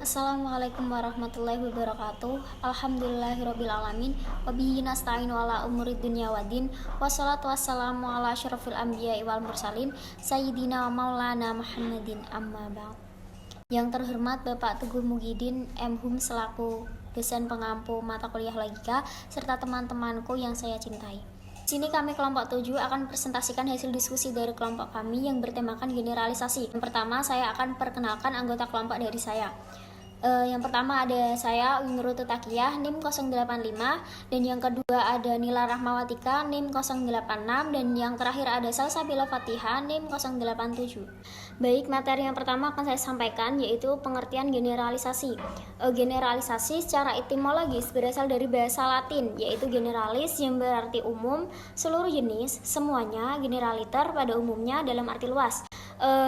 Assalamualaikum warahmatullahi wabarakatuh. Alhamdulillahirrabbilalamin. Wabihi nasta'inu ala umuri dunya waddin. Wassalatu wassalamu ala asyrafil anbiya'i wal mursalin Sayyidina wa maulana Muhammadin amma ba'd. Yang terhormat Bapak Teguh Muhyiddin M.Hum selaku dosen pengampu mata kuliah logika serta teman-temanku yang saya cintai. Di sini kami kelompok 7 akan presentasikan hasil diskusi dari kelompok kami yang bertemakan generalisasi. Yang pertama, saya akan perkenalkan anggota kelompok dari saya. Yang pertama ada saya, Wingroto Takiyah, NIM 085, dan yang kedua ada Nila Rahmawatika, NIM 086, dan yang terakhir ada Salsabila Fatihah, NIM 087. Baik, materi yang pertama akan saya sampaikan yaitu pengertian generalisasi. Generalisasi secara etimologis berasal dari bahasa Latin, yaitu generalis yang berarti umum, seluruh jenis, semuanya, generaliter pada umumnya dalam arti luas.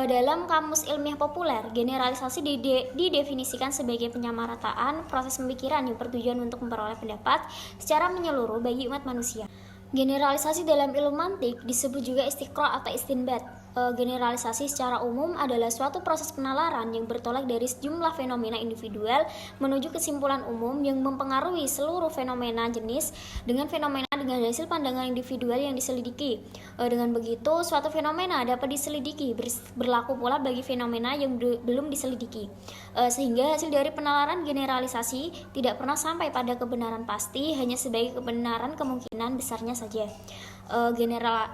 Dalam kamus ilmiah populer, generalisasi didefinisikan sebagai penyamarataan proses pemikiran yang bertujuan untuk memperoleh pendapat secara menyeluruh bagi umat manusia. Generalisasi dalam ilmu mantik disebut juga istiqra' atau istinbat. Generalisasi secara umum adalah suatu proses penalaran yang bertolak dari sejumlah fenomena individual menuju kesimpulan umum yang mempengaruhi seluruh fenomena jenis dengan fenomena dengan hasil pandangan individual yang diselidiki. Dengan begitu, suatu fenomena dapat diselidiki, berlaku pula bagi fenomena yang belum diselidiki. Sehingga hasil dari penalaran generalisasi tidak pernah sampai pada kebenaran pasti, hanya sebagai kebenaran kemungkinan besarnya saja.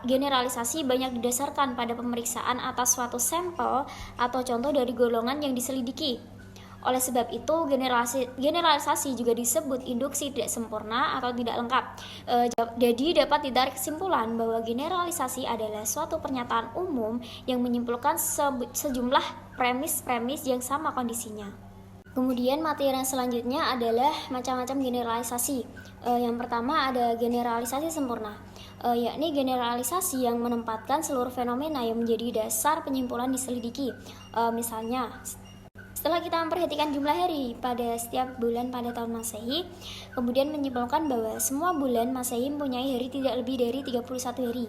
Generalisasi banyak didasarkan pada pemeriksaan atas suatu sampel atau contoh dari golongan yang diselidiki. Oleh sebab itu, generalisasi juga disebut induksi tidak sempurna atau tidak lengkap. Jadi dapat ditarik kesimpulan bahwa generalisasi adalah suatu pernyataan umum yang menyimpulkan sejumlah premis-premis yang sama kondisinya. Kemudian materi yang selanjutnya adalah macam-macam generalisasi. Yang pertama ada generalisasi sempurna, yakni generalisasi yang menempatkan seluruh fenomena yang menjadi dasar penyimpulan diselidiki. Misalnya, setelah kita memperhatikan jumlah hari pada setiap bulan pada tahun Masehi, kemudian menyimpulkan bahwa semua bulan Masehi mempunyai hari tidak lebih dari 31 hari.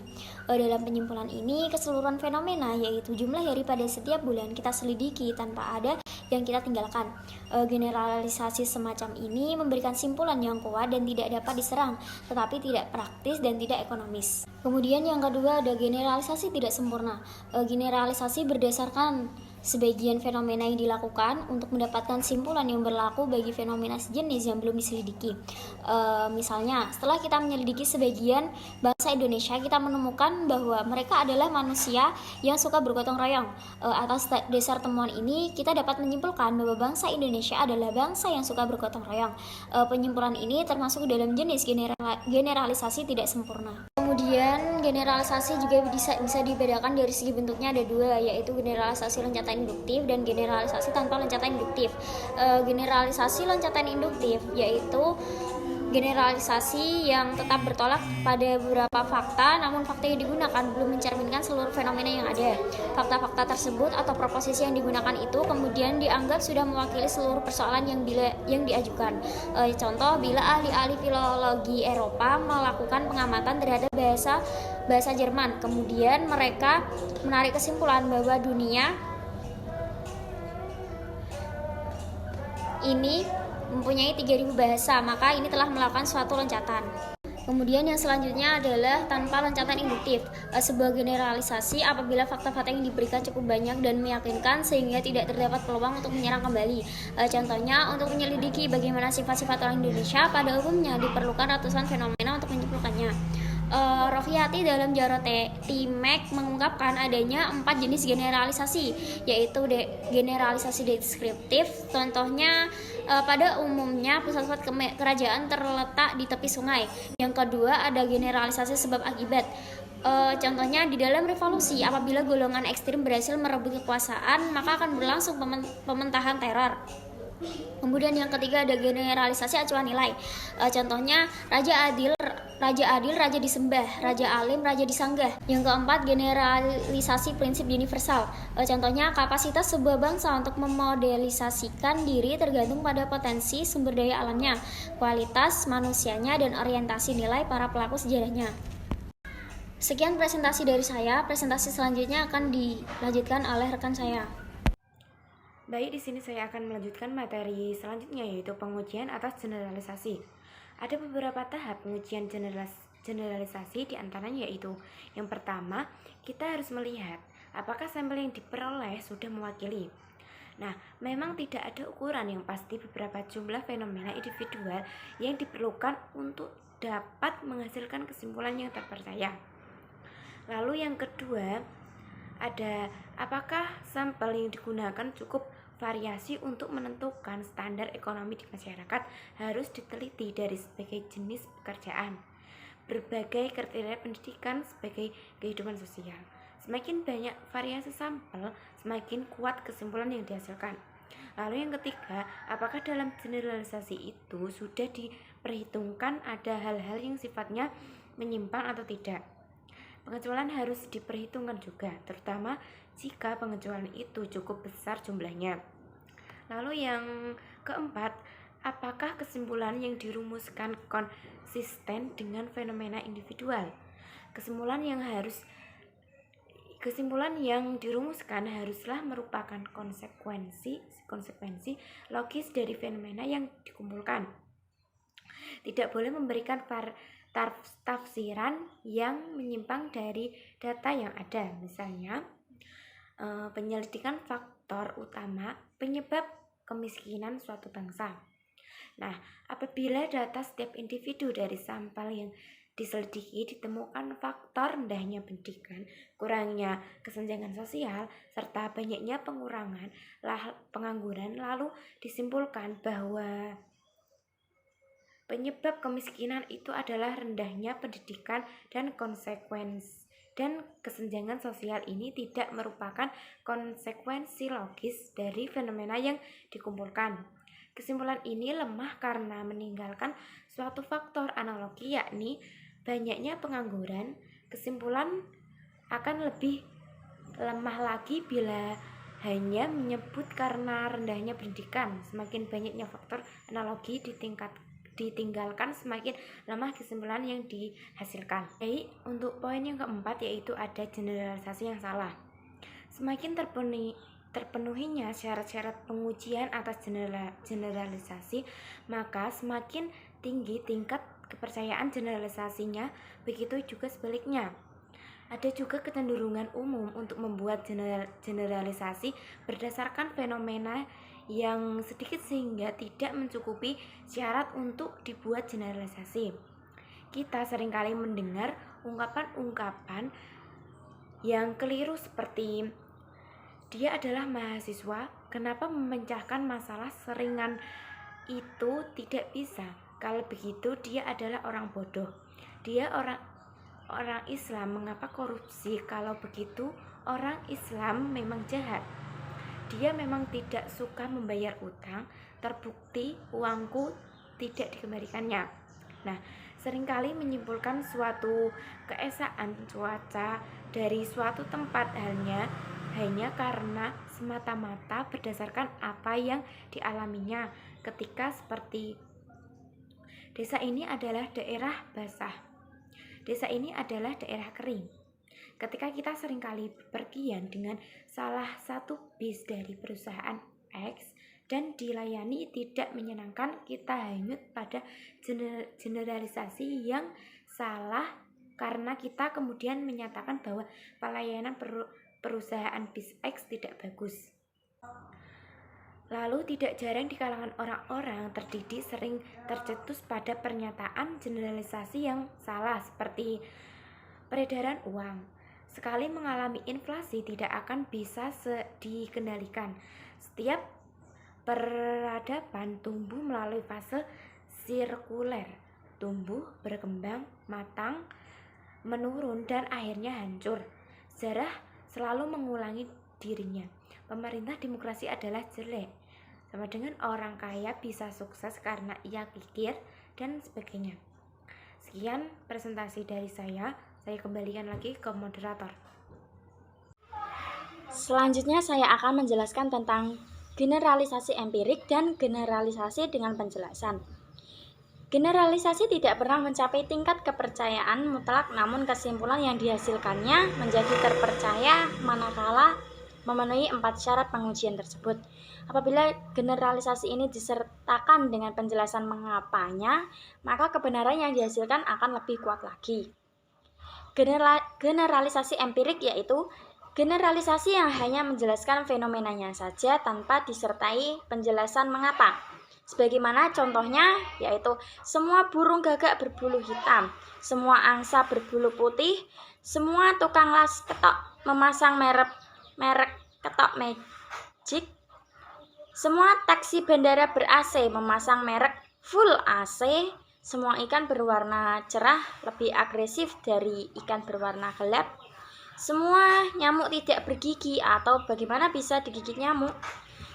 Dalam penyimpulan ini, keseluruhan fenomena yaitu jumlah hari pada setiap bulan kita selidiki tanpa ada yang kita tinggalkan. Generalisasi semacam ini memberikan simpulan yang kuat dan tidak dapat diserang, tetapi tidak praktis dan tidak ekonomis. Kemudian yang kedua ada generalisasi tidak sempurna. Generalisasi berdasarkan sebagian fenomena yang dilakukan untuk mendapatkan simpulan yang berlaku bagi fenomena sejenis yang belum diselidiki. Misalnya, setelah kita menyelidiki sebagian bangsa Indonesia, kita menemukan bahwa mereka adalah manusia yang suka bergotong royong. Atas dasar temuan ini, kita dapat menyimpulkan bahwa bangsa Indonesia adalah bangsa yang suka bergotong royong. Penyimpulan ini termasuk dalam jenis generalisasi tidak sempurna. Kemudian generalisasi juga bisa dibedakan dari segi bentuknya, ada dua, yaitu generalisasi loncatan induktif dan generalisasi tanpa loncatan induktif. Generalisasi loncatan induktif yaitu generalisasi yang tetap bertolak pada beberapa fakta, namun fakta yang digunakan belum mencerminkan seluruh fenomena yang ada. Fakta-fakta tersebut atau proposisi yang digunakan itu kemudian dianggap sudah mewakili seluruh persoalan yang diajukan. Contoh, bila ahli-ahli filologi Eropa melakukan pengamatan terhadap bahasa Jerman, kemudian mereka menarik kesimpulan bahwa dunia ini mempunyai 3.000 bahasa, maka ini telah melakukan suatu loncatan. Kemudian yang selanjutnya adalah tanpa loncatan induktif. Sebuah generalisasi apabila fakta-fakta yang diberikan cukup banyak dan meyakinkan sehingga tidak terdapat peluang untuk menyerang kembali. Contohnya, untuk menyelidiki bagaimana sifat-sifat orang Indonesia, pada umumnya diperlukan ratusan fenomena untuk menyimpulkannya. Rofiati dalam Jarotimek mengungkapkan adanya 4 jenis generalisasi, yaitu generalisasi deskriptif. Contohnya, pada umumnya pusat-pusat kerajaan terletak di tepi sungai. Yang kedua ada generalisasi sebab akibat. Contohnya, di dalam revolusi, apabila golongan ekstrim berhasil merebut kekuasaan, maka akan berlangsung pementahan teror. Kemudian yang ketiga ada generalisasi acuan nilai. Contohnya, raja adil, raja disembah, raja alim, raja disanggah. Yang keempat, generalisasi prinsip universal. Contohnya, kapasitas sebuah bangsa untuk memodelisasikan diri tergantung pada potensi sumber daya alamnya, kualitas manusianya, dan orientasi nilai para pelaku sejarahnya. Sekian presentasi dari saya. Presentasi selanjutnya akan dilanjutkan oleh rekan saya. Baik, di sini saya akan melanjutkan materi selanjutnya, yaitu pengujian atas generalisasi. Ada beberapa tahap pengujian generalisasi, diantaranya yaitu yang pertama, kita harus melihat apakah sampel yang diperoleh sudah mewakili. Nah, memang tidak ada ukuran yang pasti beberapa jumlah fenomena individual yang diperlukan untuk dapat menghasilkan kesimpulan yang terpercaya. Lalu yang kedua, ada apakah sampel yang digunakan cukup variasi untuk menentukan standar ekonomi di masyarakat. Harus diteliti dari sebagai jenis pekerjaan, berbagai kriteria pendidikan sebagai kehidupan sosial. Semakin banyak variasi sampel, semakin kuat kesimpulan yang dihasilkan. Lalu yang ketiga, apakah dalam generalisasi itu sudah diperhitungkan ada hal-hal yang sifatnya menyimpang atau tidak. Pengecualian harus diperhitungkan juga, terutama jika pengecualian itu cukup besar jumlahnya. Lalu yang keempat, apakah kesimpulan yang dirumuskan konsisten dengan fenomena individual? Kesimpulan yang dirumuskan haruslah merupakan konsekuensi logis dari fenomena yang dikumpulkan. Tidak boleh memberikan tafsiran yang menyimpang dari data yang ada. Misalnya, penyelidikan faktor utama penyebab kemiskinan suatu bangsa. Nah, apabila data setiap individu dari sampel yang diselidiki ditemukan faktor rendahnya pendidikan, kurangnya kesenjangan sosial, serta banyaknya pengangguran, lalu disimpulkan bahwa penyebab kemiskinan itu adalah rendahnya pendidikan dan kesenjangan sosial ini tidak merupakan konsekuensi logis dari fenomena yang dikumpulkan. Kesimpulan ini lemah karena meninggalkan suatu faktor analogi, yakni banyaknya pengangguran. Kesimpulan akan lebih lemah lagi bila hanya menyebut karena rendahnya pendidikan. Semakin banyaknya faktor analogi ditinggalkan, semakin lemah kesimpulan yang dihasilkan. Baik, untuk poin yang keempat, yaitu ada generalisasi yang salah. Semakin terpenuhinya syarat-syarat pengujian atas generalisasi, maka semakin tinggi tingkat kepercayaan generalisasinya. Begitu juga sebaliknya. Ada juga kecenderungan umum untuk membuat generalisasi berdasarkan fenomena yang sedikit sehingga tidak mencukupi syarat untuk dibuat generalisasi. Kita seringkali mendengar ungkapan-ungkapan yang keliru seperti, dia adalah mahasiswa, kenapa memecahkan masalah seringan itu tidak bisa? Kalau begitu dia adalah orang bodoh. Dia orang Islam, mengapa korupsi? Kalau begitu orang Islam memang jahat. Dia memang tidak suka membayar utang, terbukti uangku tidak dikembalikannya. Nah, seringkali menyimpulkan suatu keesaan cuaca dari suatu tempat hanya karena semata-mata berdasarkan apa yang dialaminya ketika seperti desa ini adalah daerah basah, desa ini adalah daerah kering. Ketika kita seringkali bepergian dengan salah satu bis dari perusahaan X dan dilayani tidak menyenangkan, kita hanyut pada generalisasi yang salah karena kita kemudian menyatakan bahwa pelayanan perusahaan bis X tidak bagus. Lalu tidak jarang di kalangan orang-orang terdidik sering tercetus pada pernyataan generalisasi yang salah seperti peredaran uang. Sekali mengalami inflasi tidak akan bisa dikendalikan. Setiap peradaban tumbuh melalui fase sirkuler, tumbuh, berkembang, matang, menurun, dan akhirnya hancur. Sejarah selalu mengulangi dirinya. Pemerintah demokrasi adalah jelek, sama dengan orang kaya bisa sukses karena ia kikir, dan sebagainya. Sekian presentasi dari saya kembalikan lagi ke moderator. Selanjutnya saya akan menjelaskan tentang generalisasi empirik dan generalisasi dengan penjelasan. Generalisasi tidak pernah mencapai tingkat kepercayaan mutlak, namun kesimpulan yang dihasilkannya menjadi terpercaya memenuhi 4 syarat pengujian tersebut. Apabila generalisasi ini disertakan dengan penjelasan mengapanya, maka kebenaran yang dihasilkan akan lebih kuat lagi. Generalisasi empirik yaitu generalisasi yang hanya menjelaskan fenomenanya saja tanpa disertai penjelasan mengapa. Sebagaimana contohnya yaitu semua burung gagak berbulu hitam, semua angsa berbulu putih, semua tukang las ketok memasang merek ketok Magic, semua taksi bandara ber-AC memasang merek full AC, semua ikan berwarna cerah lebih agresif dari ikan berwarna gelap, semua nyamuk tidak bergigi atau bagaimana bisa digigit nyamuk.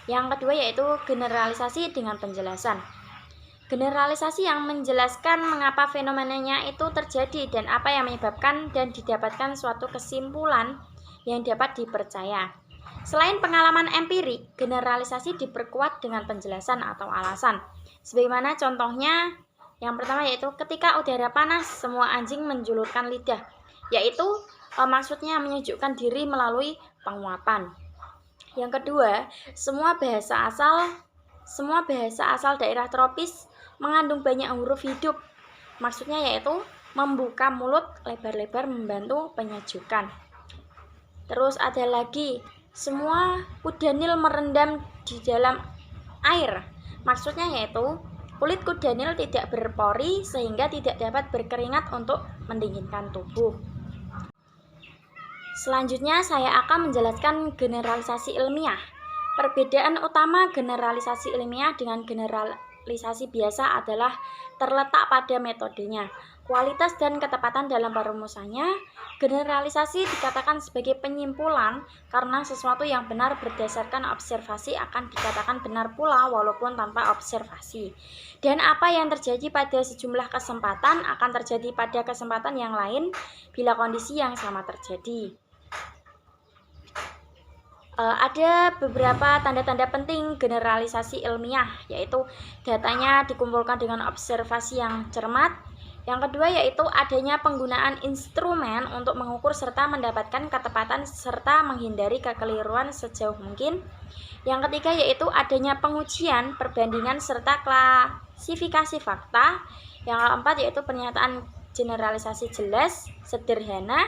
Yang kedua yaitu generalisasi dengan penjelasan. Generalisasi yang menjelaskan mengapa fenomenanya itu terjadi dan apa yang menyebabkan dan didapatkan suatu kesimpulan yang dapat dipercaya. Selain pengalaman empirik, generalisasi diperkuat dengan penjelasan atau alasan. Sebagaimana contohnya yang pertama yaitu ketika udara panas, semua anjing menjulurkan lidah, yaitu maksudnya menyejukkan diri melalui penguapan. Yang kedua, semua bahasa asal daerah tropis mengandung banyak huruf hidup. Maksudnya yaitu membuka mulut lebar-lebar membantu penyejukan. Terus ada lagi, semua kuda Nil merendam di dalam air. Maksudnya yaitu kulit kuda Nil tidak berpori sehingga tidak dapat berkeringat untuk mendinginkan tubuh. Selanjutnya saya akan menjelaskan generalisasi ilmiah. Perbedaan utama generalisasi ilmiah dengan generalisasi biasa adalah terletak pada metodenya, kualitas dan ketepatan dalam perumusannya. Generalisasi dikatakan sebagai penyimpulan karena sesuatu yang benar berdasarkan observasi akan dikatakan benar pula walaupun tanpa observasi. Dan apa yang terjadi pada sejumlah kesempatan akan terjadi pada kesempatan yang lain bila kondisi yang sama terjadi. Ada beberapa tanda-tanda penting generalisasi ilmiah, yaitu datanya dikumpulkan dengan observasi yang cermat. Yang kedua yaitu adanya penggunaan instrumen untuk mengukur serta mendapatkan ketepatan serta menghindari kekeliruan sejauh mungkin. Yang ketiga yaitu adanya pengujian, perbandingan serta klasifikasi fakta. Yang keempat yaitu pernyataan generalisasi jelas, sederhana.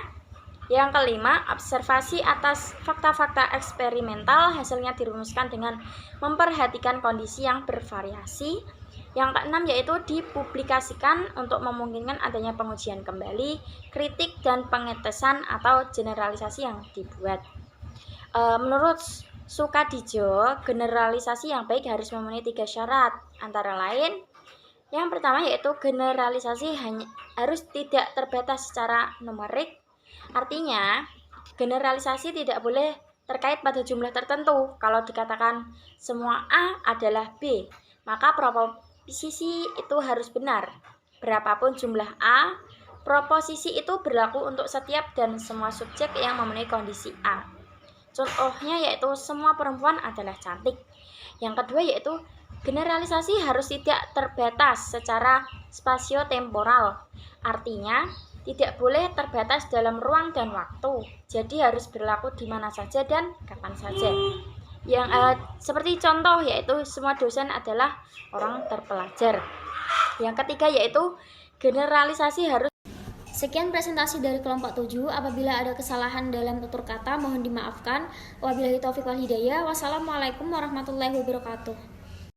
Yang kelima, observasi atas fakta-fakta eksperimental, hasilnya dirumuskan dengan memperhatikan kondisi yang bervariasi. Yang keenam yaitu dipublikasikan untuk memungkinkan adanya pengujian kembali, kritik dan pengetesan atau generalisasi yang dibuat. Menurut Sukadijo, generalisasi yang baik harus memenuhi 3 syarat, antara lain yang pertama yaitu generalisasi harus tidak terbatas secara numerik. Artinya, generalisasi tidak boleh terkait pada jumlah tertentu. Kalau dikatakan semua A adalah B, maka proposisi itu harus benar. Berapapun jumlah A, proposisi itu berlaku untuk setiap dan semua subjek yang memenuhi kondisi A. Contohnya yaitu semua perempuan adalah cantik. Yang kedua yaitu generalisasi harus tidak terbatas secara spasio-temporal. Artinya, tidak boleh terbatas dalam ruang dan waktu, jadi harus berlaku di mana saja dan kapan saja. Yang seperti contoh yaitu semua dosen adalah orang terpelajar. Yang ketiga yaitu generalisasi harus. Sekian presentasi dari kelompok 7. Apabila ada kesalahan dalam tutur kata mohon dimaafkan. Wabillahi taufiq wal hidayah. Wassalamualaikum warahmatullahi wabarakatuh.